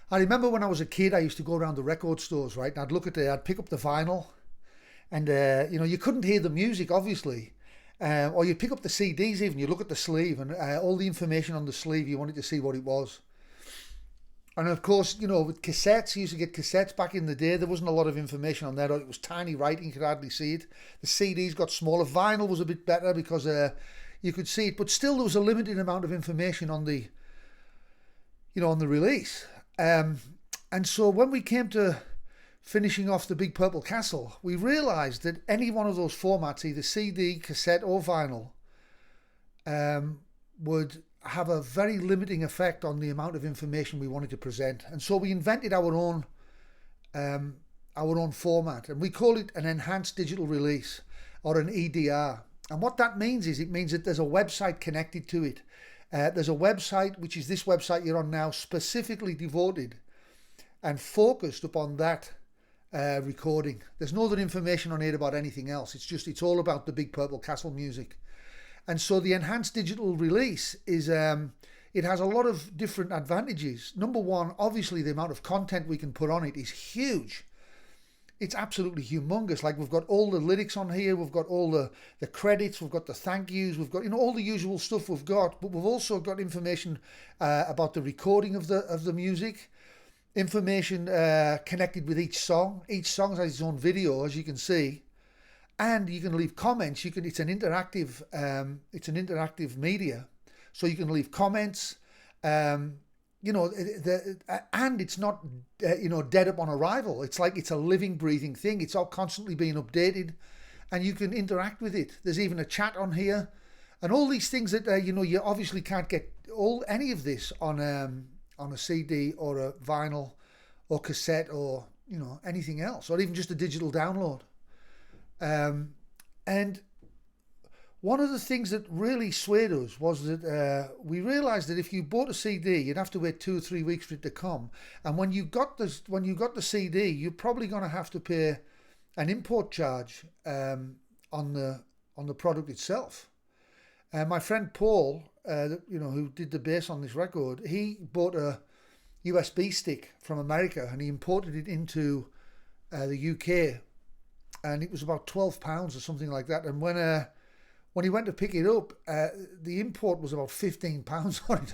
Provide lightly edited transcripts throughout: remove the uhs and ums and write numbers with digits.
I remember when I was a kid, I used to go around the record stores, right? And I'd pick up the vinyl, and you couldn't hear the music, obviously. Or you'd pick up the CDs even, you look at the sleeve, and all the information on the sleeve, you wanted to see what it was. And of course, with cassettes, you used to get cassettes back in the day. There wasn't a lot of information on there. It was tiny writing, you could hardly see it. The CDs got smaller. Vinyl was a bit better because you could see it, but still there was a limited amount of information on the release. And so when we came to finishing off the Big Purple Castle, we realised that any one of those formats, either CD, cassette, or vinyl, would have a very limiting effect on the amount of information we wanted to present. And so we invented our own format, and we call it an enhanced digital release, or an EDR. And what that means is it means that there's a website connected to it. There's a website, which is this website you're on now, specifically devoted and focused upon that recording. There's no other information on it about anything else. It's all about the Big Purple Castle music. And so the enhanced digital release is, it has a lot of different advantages. Number one, obviously the amount of content we can put on it is huge. It's absolutely humongous. Like, we've got all the lyrics on here, we've got all the credits, we've got the thank yous, we've got all the usual stuff we've got, but we've also got information about the recording of the music, information connected with each song. Each song has its own video, as you can see. And you can leave comments. It's an interactive media, so you can leave comments. And it's not dead up on arrival. It's like it's a living, breathing thing. It's all constantly being updated, and you can interact with it. There's even a chat on here, and all these things that you obviously can't get any of this on a CD or a vinyl or cassette or anything else, or even just a digital download. And one of the things that really swayed us was that we realised that if you bought a CD, you'd have to wait 2 or 3 weeks for it to come. And when you got the CD, you're probably going to have to pay an import charge on the product itself. My friend Paul, who did the bass on this record, he bought a USB stick from America and he imported it into the UK. And it was about £12 or something like that. And when he went to pick it up, the import was about £15 on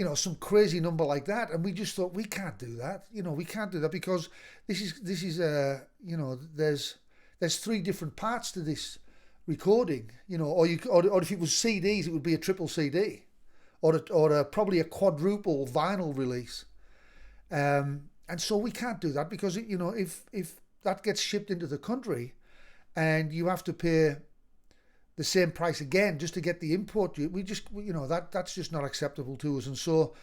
it, some crazy number like that. And we just thought, we can't do that. We can't do that because this is there's 3 different parts to this recording, or if it was CDs, it would be a triple CD, or probably a quadruple vinyl release. And so we can't do that because if that gets shipped into the country and you have to pay the same price again just to get the import, that's just not acceptable to us. And so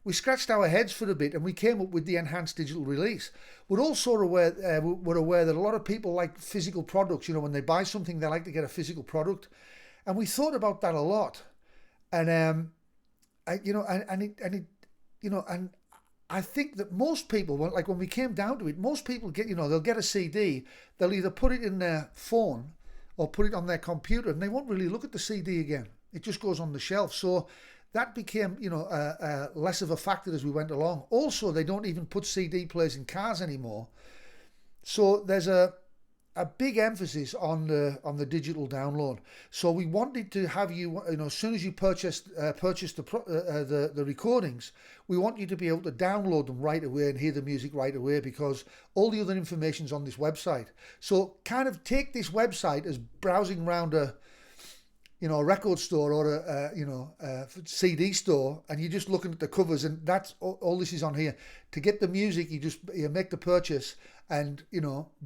we scratched our heads for a bit and we came up with the enhanced digital release. We're also aware that a lot of people like physical products. When they buy something, they like to get a physical product, and we thought about that a lot. And I think that most people, like when we came down to it, most people they'll get a CD, they'll either put it in their phone or put it on their computer, and they won't really look at the CD again. It just goes on the shelf. So that became, less of a factor as we went along. Also, they don't even put CD players in cars anymore. So there's a big emphasis on the digital download. So we wanted to have you, as soon as you purchase the recordings, we want you to be able to download them right away and hear the music right away, because all the other information's on this website. So kind of take this website as browsing around a record store or a CD store, and you're just looking at the covers, and that's all this is on here. To get the music, you make the purchase, and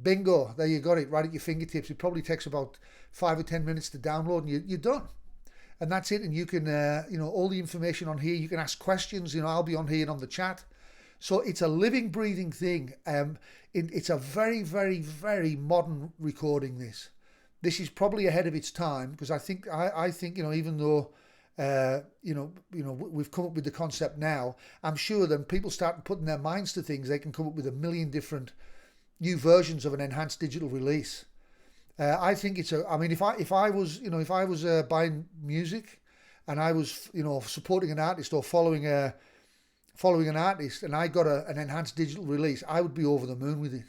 bingo, there you got it right at your fingertips. It probably takes about 5 or 10 minutes to download, and you're done. And that's it. And you can all the information on here. You can ask questions. I'll be on here and on the chat. So it's a living, breathing thing. It's a very, very, very modern recording. This is probably ahead of its time, because I think even though we've come up with the concept now, I'm sure that people start putting their minds to things, they can come up with a million different new versions of an enhanced digital release. I think if I was buying music and I was supporting an artist or following a following an artist and I got an enhanced digital release, I would be over the moon with it.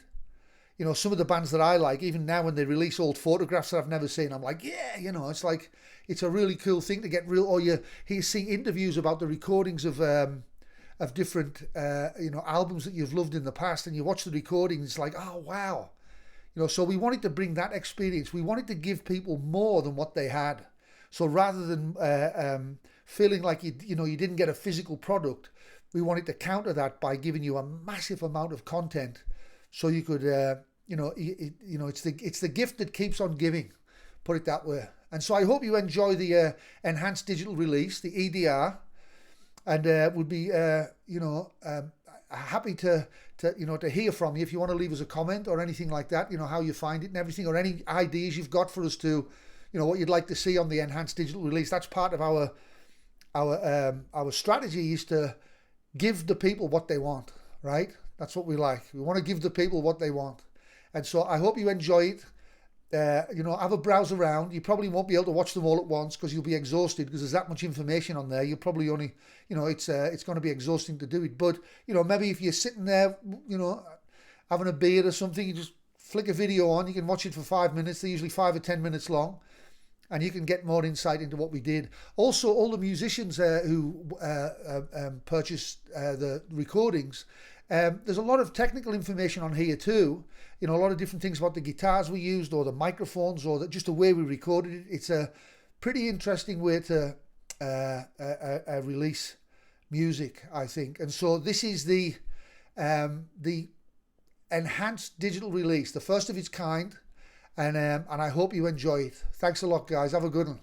You know, some of the bands that I like, even now when they release old photographs that I've never seen, I'm like, yeah, you know, it's like, it's a really cool thing to get real, or you see interviews about the recordings of different, you know, albums that you've loved in the past, and you watch the recordings, it's like, oh, wow. You know, so we wanted to bring that experience. We wanted to give people more than what they had. So rather than feeling like you didn't get a physical product, we wanted to counter that by giving you a massive amount of content, so you could, it's the gift that keeps on giving, put it that way. And so I hope you enjoy the enhanced digital release, the EDR, and would be happy to hear from you if you want to leave us a comment or anything like that. You know, how you find it and everything, or any ideas you've got for us to, you know, what you'd like to see on the enhanced digital release. That's part of our strategy, is to give the people what they want, right? That's what we like. We want to give the people what they want. And so I hope you enjoy it. Have a browse around. You probably won't be able to watch them all at once because you'll be exhausted, because there's that much information on there. You'll probably only, it's going to be exhausting to do it. But, maybe if you're sitting there, having a beer or something, you just flick a video on. You can watch it for 5 minutes. They're usually 5 or 10 minutes long. And you can get more insight into what we did. Also, all the musicians who purchased the recordings, there's a lot of technical information on here too. You know, a lot of different things about the guitars we used, or the microphones, or just the way we recorded it. It's a pretty interesting way to release music, I think. And so this is the enhanced digital release, the first of its kind. And I hope you enjoy it. Thanks a lot, guys. Have a good one.